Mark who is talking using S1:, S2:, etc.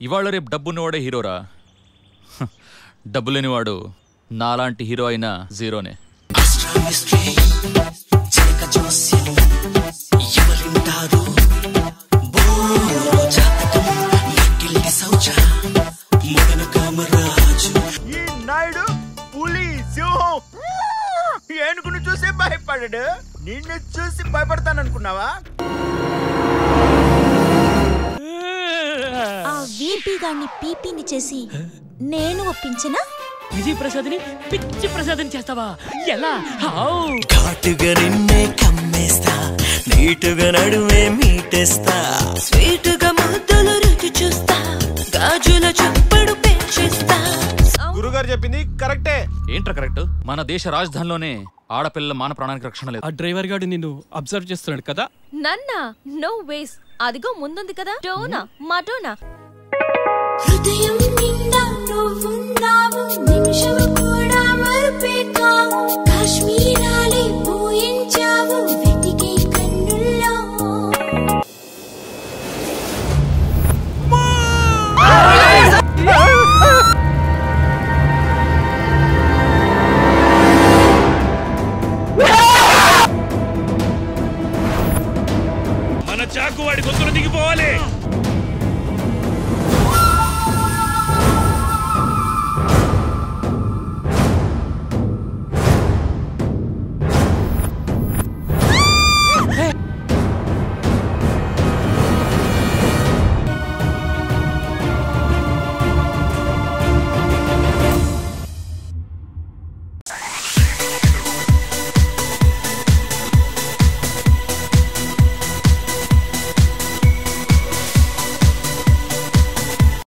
S1: ఇవాళ రేపు డబ్బున్నవాడే హీరోరా. డబ్బు లేనివాడు నాలాంటి హీరో అయినా జీరోనే.
S2: ఈ నాయుడు పులి సింహం ఏనుగును చూసి భయపడాడు, నిన్ను చూసి భయపడతాననుకున్నావా?
S3: ఆ వీపీ గాన్ని పీపీని చేసి నేను ఒప్పించనా?
S4: విజయ్ ప్రసాద్ని పిచ్చి ప్రసాద్ని చేస్తావా? ఎలా?
S5: ఘాటుగా నిన్నే కమ్మేస్తా, నీటుగా నడుమే మీటేస్తా, స్వీటుగా ముద్దులు రుచి చూస్తా, గాజుల చప్పుడు పెంచేస్తా.
S2: గురుగారు చెప్పింది కరెక్టే.
S1: ఏంట్రా కరెక్ట్? మన దేశ రాజధానిలోనే ఆడపిల్ల మాన ప్రాణానికి రక్షణ లేదు.
S4: ఆ డ్రైవర్ గాడు నిన్ను అబ్జర్వ్ చేస్తున్నాడు కదా?
S3: నన్నా? No ways. అదిగో ముందుంది కదా టోనా మటోనా.
S5: హృదయం నిండా నువ్వున్నావు, నిమిషము కూడా మరుపే కావు, కాశ్మీరాలే పూయించావు వెతికే కన్నుల్లో.
S6: మన చాకు వాడి గొంతులు దిగిపోవాలి.